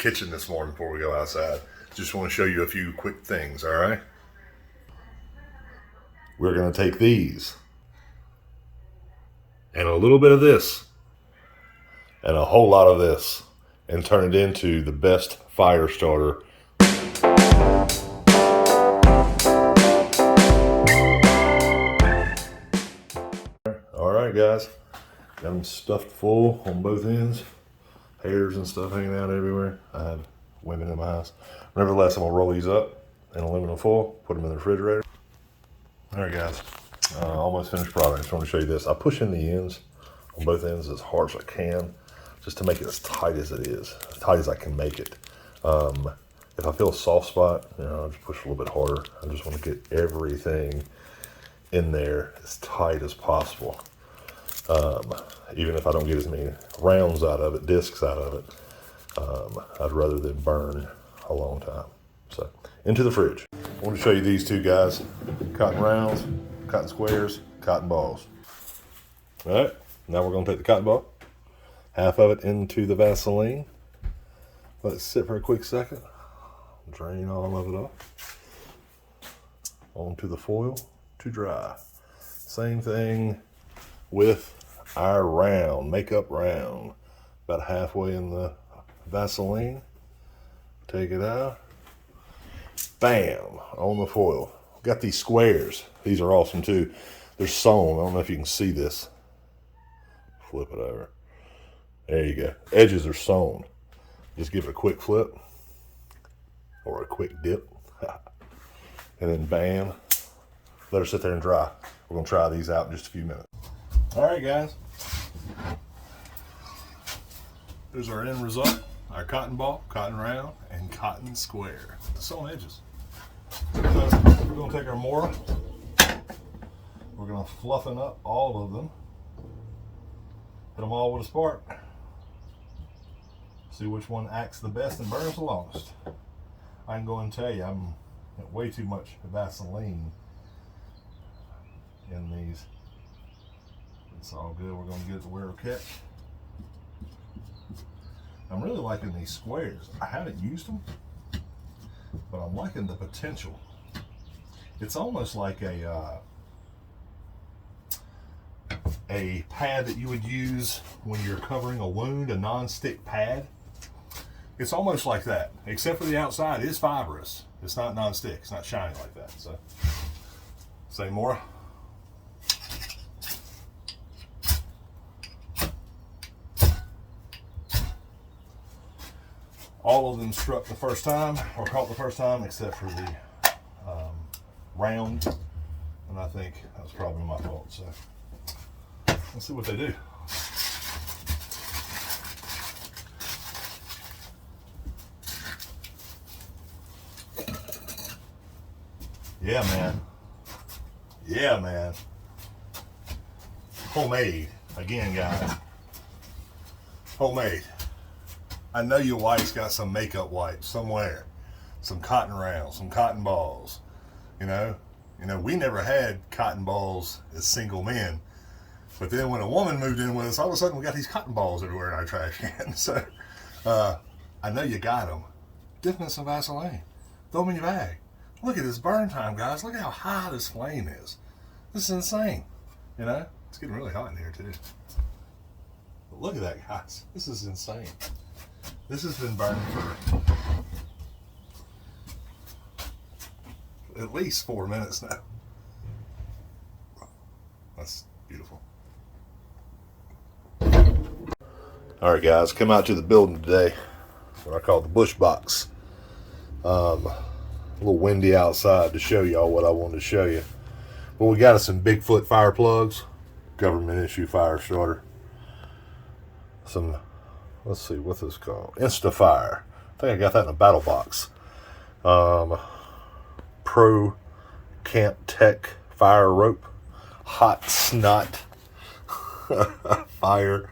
kitchen this morning before we go outside. Just want to show you a few quick things, all right? We're going to take these and a little bit of this and a whole lot of this and turn it into the best fire starter. All right, guys, got them stuffed full on both ends. Hairs and stuff hanging out everywhere. I have women in my house. Nevertheless, I'm gonna roll these up in aluminum foil, put them in the refrigerator. All right, guys, almost finished product. I just want to show you this. I push in the ends on both ends as hard as I can, just to make it as tight as it is, as tight as I can make it. If I feel a soft spot, I'll just push a little bit harder. I just want to get everything in there as tight as possible. Even if I don't get as many rounds out of it, discs out of it, I'd rather than burn a long time. So, into the fridge. I want to show you these two guys. Cotton rounds, cotton squares, cotton balls. All right, now we're going to take the cotton ball, half of it into the Vaseline. Let it sit for a quick second. Drain all of it off. Onto the foil to dry. Same thing with our round, makeup round. About halfway in the Vaseline. Take it out. Bam, on the foil. Got these squares. These are awesome too. They're sewn. I don't know if you can see this. Flip it over. There you go. Edges are sewn. Just give it a quick flip or a quick dip. And then bam, let her sit there and dry. We're gonna try these out in just a few minutes. All right, guys. Here's our end result. Our cotton ball, cotton round, and cotton square. The sewn edges. So we're gonna take our Mora. We're gonna fluffen up all of them. Hit them all with a spark. See which one acts the best and burns the longest. I can go and tell you, I'm way too much Vaseline in these. It's all good. We're going to get it to where it'll catch. I'm really liking these squares. I haven't used them, but I'm liking the potential. It's almost like a pad that you would use when you're covering a wound, a non-stick pad. It's almost like that, except for the outside is fibrous. It's not non-stick. It's not shiny like that. So, say more. All of them struck the first time, or caught the first time, except for the round. And I think that was probably my fault. So, let's see what they do. Yeah, man. Yeah, man. Homemade. Again, guys. Homemade. I know your wife's got some makeup wipes somewhere. Some cotton rounds, some cotton balls. You know, we never had cotton balls as single men. But then when a woman moved in with us, all of a sudden we got these cotton balls everywhere in our trash can. So, I know you got them. Dip them in some Vaseline. Throw them in your bag. Look at this burn time, guys. Look at how high this flame is. This is insane. It's getting really hot in here too. But look at that, guys. This is insane. This has been burning for at least 4 minutes now. That's beautiful. All right, guys, come out to the building today. What I call the bush box. A little windy outside to show y'all what I wanted to show you. But we got us some Bigfoot fire plugs, government issue fire starter. Some, let's see, what's this called? Instafire. I think I got that in a battle box. Pro Camp Tech fire rope, hot snot fire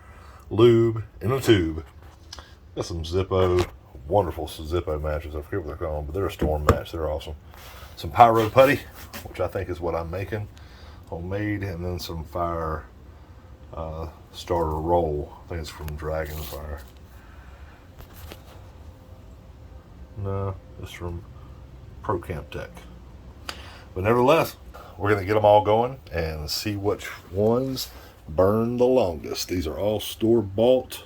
lube in a tube. Got some Zippo. Wonderful Zippo matches. I forget what they're called, but they're a storm match. They're awesome. Some pyro putty, which I think is what I'm making, homemade, and then some fire starter roll. I think it's from Dragonfire. No, it's from Pro Camp Tech. But nevertheless, we're going to get them all going and see which ones burn the longest. These are all store-bought,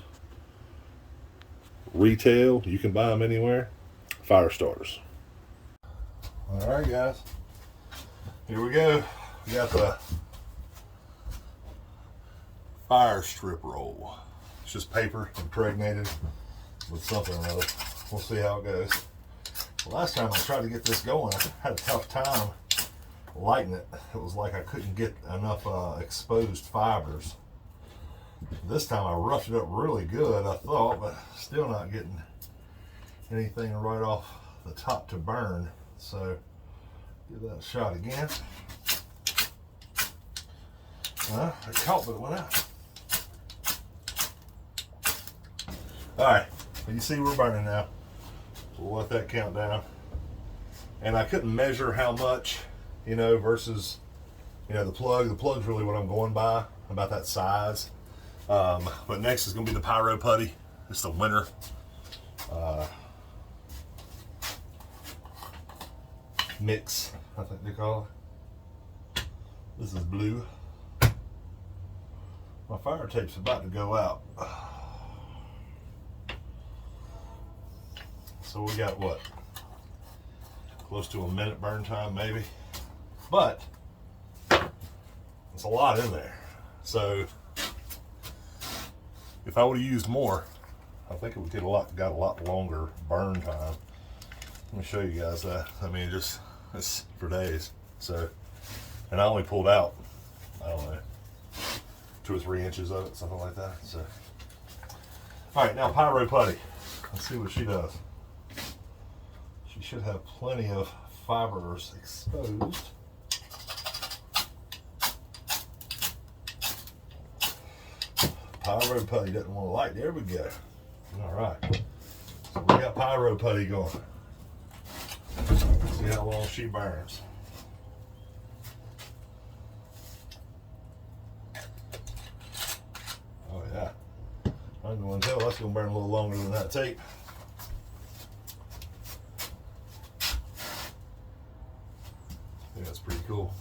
retail. You can buy them anywhere. Fire starters. All right, guys. Here we go. We got the fire strip roll. It's just paper impregnated with something or another. We'll see how it goes. Last time I tried to get this going, I had a tough time lighting it. It was like I couldn't get enough exposed fibers. This time I roughed it up really good, I thought, but still not getting anything right off the top to burn. So give that a shot again. It caught, but it went out. Alright, well, you see we're burning now. So we'll let that count down. And I couldn't measure how much, you know, versus, you know, the plug. The plug's really what I'm going by, about that size. But next is going to be the pyro putty. It's the winner. Mix, I think they call it. This is blue. My fire tape's about to go out. So we got what? Close to a minute burn time, maybe. But it's a lot in there. So if I would have used more, I think it would get got a lot longer burn time. Let me show you guys that. I mean, it's for days. So, and I only pulled out, I don't know, 2 or 3 inches of it, something like that. So, all right, now pyro putty. Let's see what she does. She should have plenty of fibers exposed. Pyro putty doesn't want to light. There we go. All right. So we got pyro putty going. See how long she burns. Oh yeah. I'm going to tell that's going to burn a little longer than that tape. I think that's pretty cool.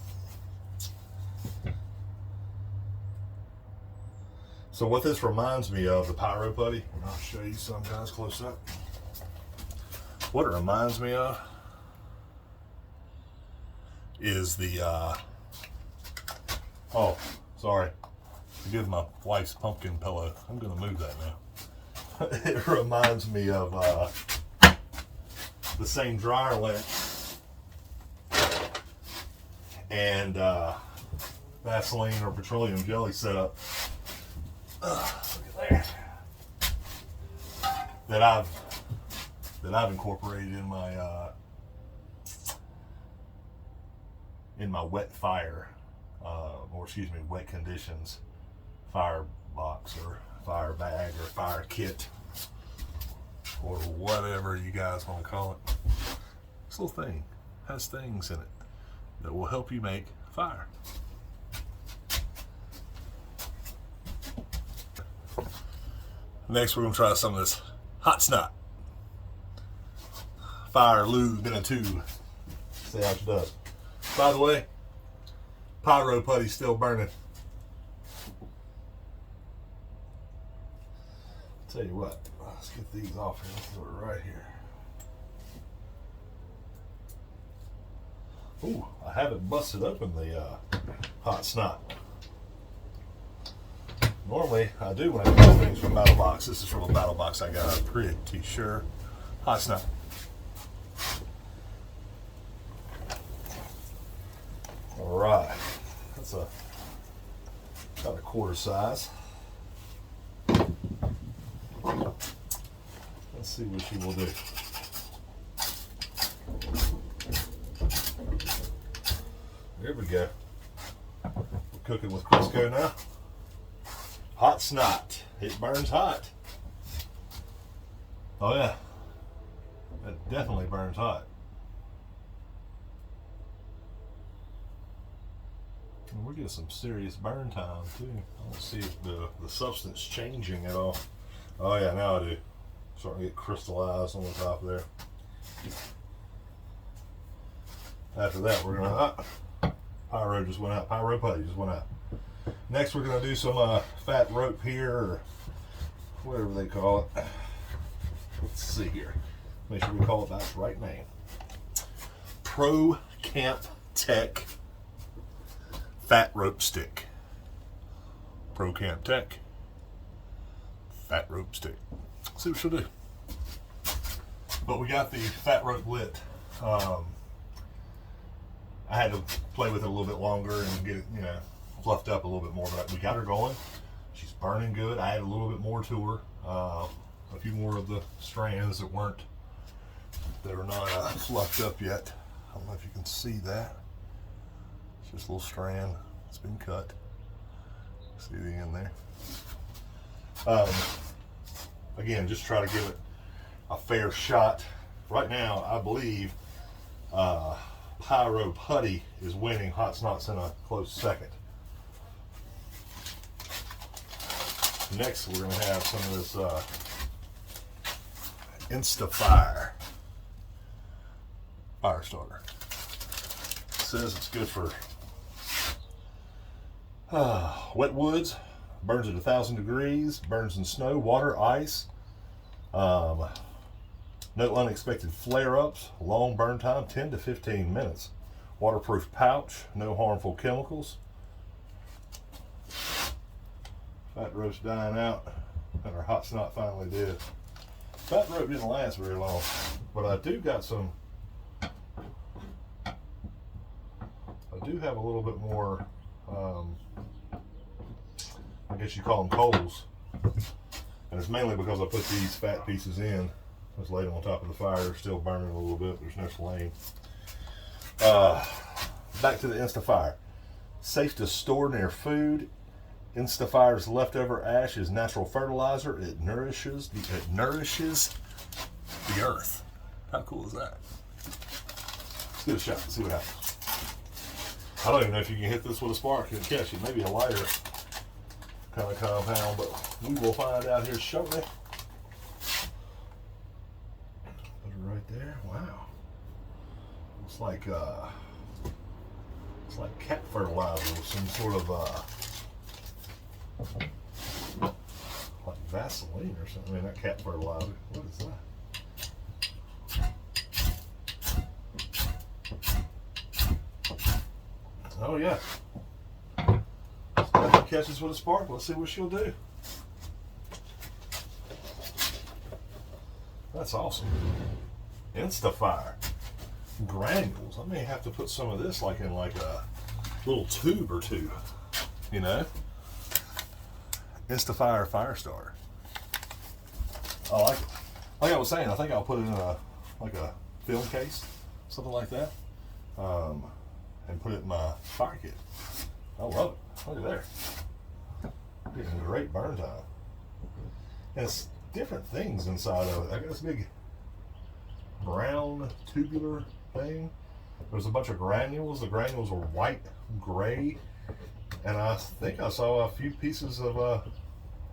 So what this reminds me of, the pyro putty, and I'll show you some, guys, close up. What it reminds me of is the, oh, sorry. Forgive my wife's pumpkin pillow. I'm going to move that now. It reminds me of the same dryer lint and Vaseline or petroleum jelly setup. Look at there. That I've incorporated in my wet fire, or excuse me, wet conditions fire box or fire bag or fire kit or whatever you guys want to call it. This little thing has things in it that will help you make fire. Next, we're going to try some of this hot snot. Fire lube in a tube. See how she does. By the way, pyro putty's still burning. Tell you what, let's get these off here. Let's do it right here. Ooh, I haven't busted open the hot snot. Normally, I do when I get things from Battle Box. This is from a Battle Box I got. I'm pretty sure. Hot snot. All right, that's about a quarter size. Let's see what she will do. There we go. We're cooking with Crisco now. Hot snot. It burns hot. Oh yeah. It definitely burns hot. And we're getting some serious burn time too. I don't see if the substance changing at all. Oh yeah, now I do. Starting to get crystallized on the top of there. After that, we're gonna pyro just went out. Pyro putty just went out. Next, we're gonna do some fat rope here, or whatever they call it. Let's see here. Make sure we call it by its right name. Pro Camp Tech fat rope stick. Pro Camp Tech fat rope stick. Let's see what she'll do. But we got the fat rope lit. I had to play with it a little bit longer and get it, fluffed up a little bit more, but we got her going. She's burning good. I added a little bit more to her. A few more of the strands that are not fluffed up yet. I don't know if you can see that. It's just a little strand. It's been cut. See the end there. Again, just try to give it a fair shot. Right now, I believe Pyro Putty is winning. Hot Snot's in a close second. Next, we're going to have some of this Instafire fire starter. It says it's good for wet woods, burns at 1,000 degrees, burns in snow, water, ice. No unexpected flare-ups, long burn time, 10 to 15 minutes. Waterproof pouch, no harmful chemicals. Fat rope's dying out, and our Hot Snot finally did. Fat rope didn't last very long, but I do have a little bit more, I guess you call them coals. And it's mainly because I put these fat pieces in. Just laid them on top of the fire, still burning a little bit. There's no flame. Back to the Instafire. Safe to store near food. Instafire's leftover ash is natural fertilizer. It nourishes the earth. How cool is that? Let's give it a shot. Let's see what happens. I don't even know if you can hit this with a spark and catch it. Maybe a lighter kind of compound, but we will find out here shortly. Right there. Wow. It's like cat fertilizer with some sort of like Vaseline or something. I mean, not cat fertilizer. What is that? Oh yeah. If she catches with a spark, let's see what she'll do. That's awesome. Instafire granules. I may have to put some of this in a little tube or two, Instafire fire starter. I like it. Like I was saying, I think I'll put it in a film case, something like that, and put it in my fire kit. I love it. Look at there. Getting great burn time. And it's different things inside of it. I got this big brown tubular thing. There's a bunch of granules. The granules are white, gray, and I think I saw a few pieces of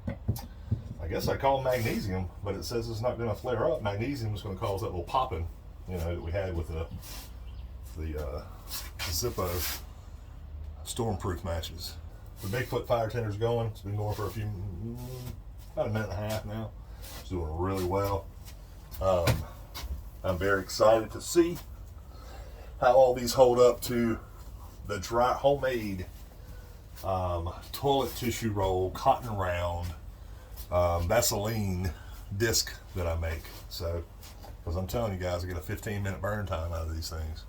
I guess I call them magnesium, but it says it's not going to flare up. Magnesium is going to cause that little popping, that we had with the Zippo stormproof matches. The Bigfoot fire tender's going. It's been going for about a minute and a half now. It's doing really well. I'm very excited to see how all these hold up to the dry homemade toilet tissue roll, cotton round, Vaseline disc that I make. So, because I'm telling you guys, I get a 15-minute burn time out of these things.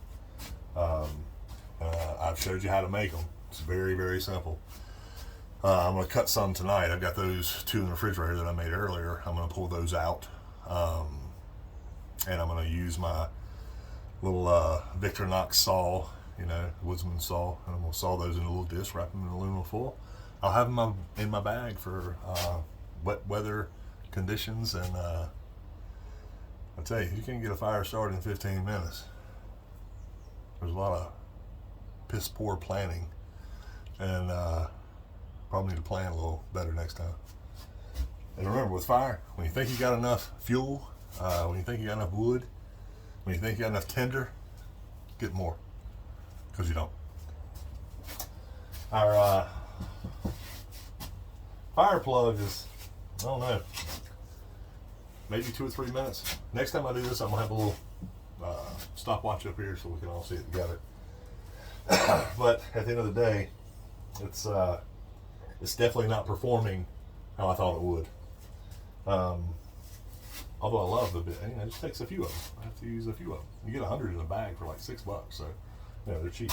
I've showed you how to make them. It's very, very simple. I'm going to cut some tonight. I've got those two in the refrigerator that I made earlier. I'm going to pull those out. And I'm going to use my little Victorinox saw, woodsman saw. And I'm going to saw those in a little disc, wrap them in aluminum foil. I'll have them in my bag for wet weather conditions. And I tell you can get a fire started in 15 minutes. There's a lot of piss poor planning. And probably need to plan a little better next time. And remember, with fire, when you think you got enough fuel, when you think you got enough wood, When you think you got enough tinder, get more, because you don't. Our fire plug is, I don't know, maybe 2 or 3 minutes. Next time I do this, I'm gonna have a little stopwatch up here so we can all see it together. But at the end of the day, it's definitely not performing how I thought it would. Although I love the bit, it just takes a few of them. I have to use a few of them. You get 100 in a bag for like $6, so they're cheap.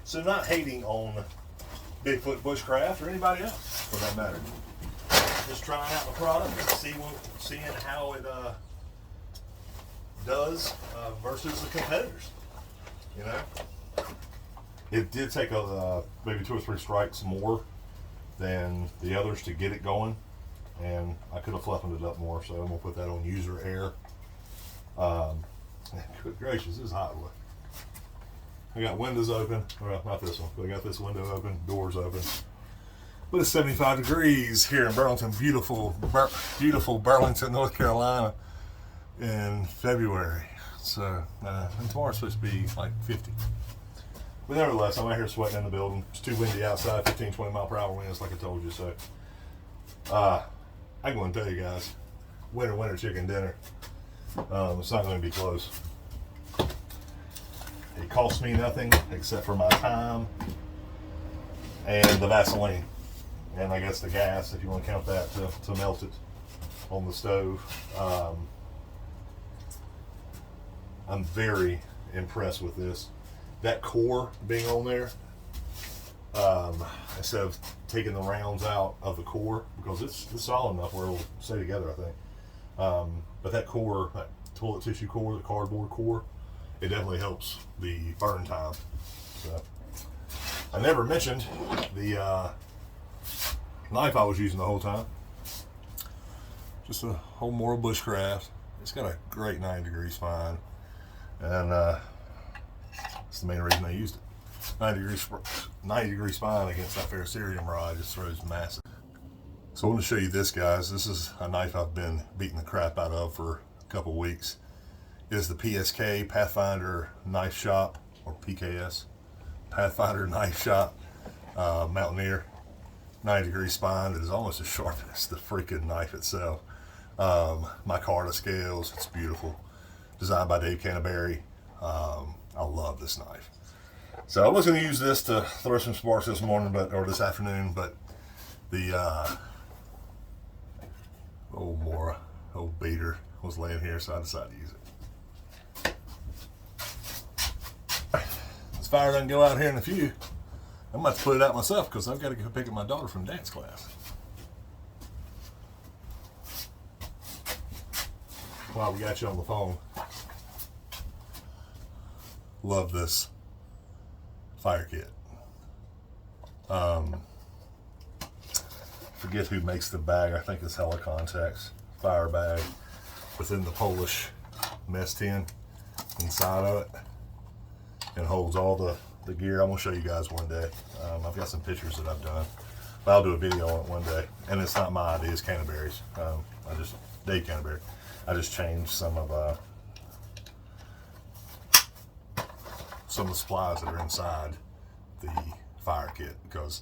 So not hating on Bigfoot Bushcraft or anybody else for that matter. Just trying out the product and seeing how it does versus the competitors. You know, it did take maybe 2 or 3 strikes more than the others to get it going, and I could have fluffered it up more. So I'm gonna put that on user air. Good gracious, this is hot. I got windows open. Well, not this one, but I got this window open, doors open. But it's 75 degrees here in Burlington, beautiful Burlington, North Carolina, in February. So, and tomorrow's supposed to be like 50. But nevertheless, I'm out here sweating in the building. It's too windy outside, 15, 20 mile per hour winds, like I told you. So, I can go and tell you guys, winter chicken dinner. It's not going to be close. It costs me nothing except for my time and the Vaseline. And I guess the gas, if you want to count that, to melt it on the stove. I'm very impressed with this. That core being on there, instead of taking the rounds out of the core, because it's solid enough where it'll stay together, I think. But that core, that toilet tissue core, the cardboard core, it definitely helps the burn time. So, I never mentioned the knife I was using the whole time. Just a whole more Bushcraft. It's got a great 90-degree spine, and that's the main reason I used it. 90-degree spine against that ferrocerium rod just throws massive. So I want to show you this, guys. This is a knife I've been beating the crap out of for a couple weeks. It is the PSK Pathfinder Knife Shop, or PKS Pathfinder Knife Shop Mountaineer. 90-degree spine that is almost as sharp as the freaking knife itself. Micarta scales, it's beautiful. Designed by Dave Canterbury. I love this knife. So I was going to use this to throw some sparks this morning, or this afternoon, but the old beater was laying here, so I decided to use it. This fire doesn't go out here in a few. I'm about to put it out myself because I've got to go pick up my daughter from dance class. While we got you on the phone, love this fire kit. Forget who makes the bag. I think it's Helicontex fire bag within the Polish mess tin inside of it, and holds all the gear. I'm gonna show you guys one day. I've got some pictures that I've done, but I'll do a video on it one day. And it's not my idea, it's Canterbury's. Dave Canterbury. I just changed some of the supplies that are inside the fire kit, because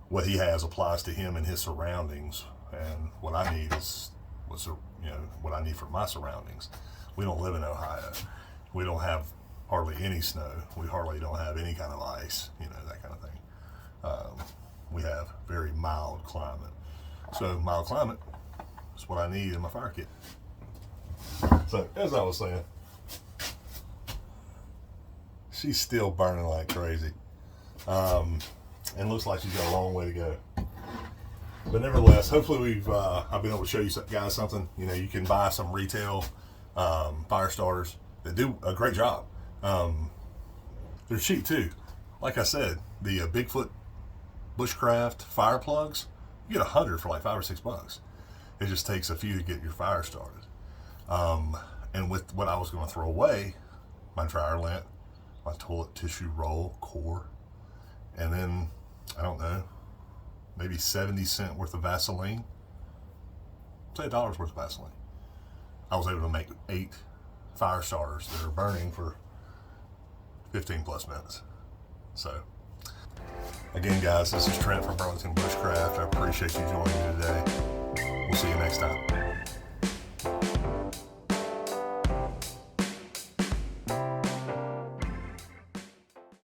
what he has applies to him and his surroundings, and what I need is what I need for my surroundings. We don't live in Ohio. We don't have hardly any snow. We hardly don't have any kind of ice, that kind of thing. We have very mild climate. So mild climate is what I need in my fire kit. So as I was saying, she's still burning like crazy. And looks like she's got a long way to go. But nevertheless, hopefully I've been able to show you guys something. You can buy some retail fire starters that do a great job. They're cheap too. Like I said, the Bigfoot Bushcraft fire plugs, you get 100 for like $5 or $6. It just takes a few to get your fire started. And with what I was going to throw away, my dryer lint, my toilet tissue roll core, and then I don't know, maybe 70 cents worth of Vaseline. Say $1 worth of Vaseline. I was able to make 8 fire starters that are burning for 15 plus minutes. So again, guys, this is Trent from Burlington Bushcraft. I appreciate you joining me today. We'll see you next time.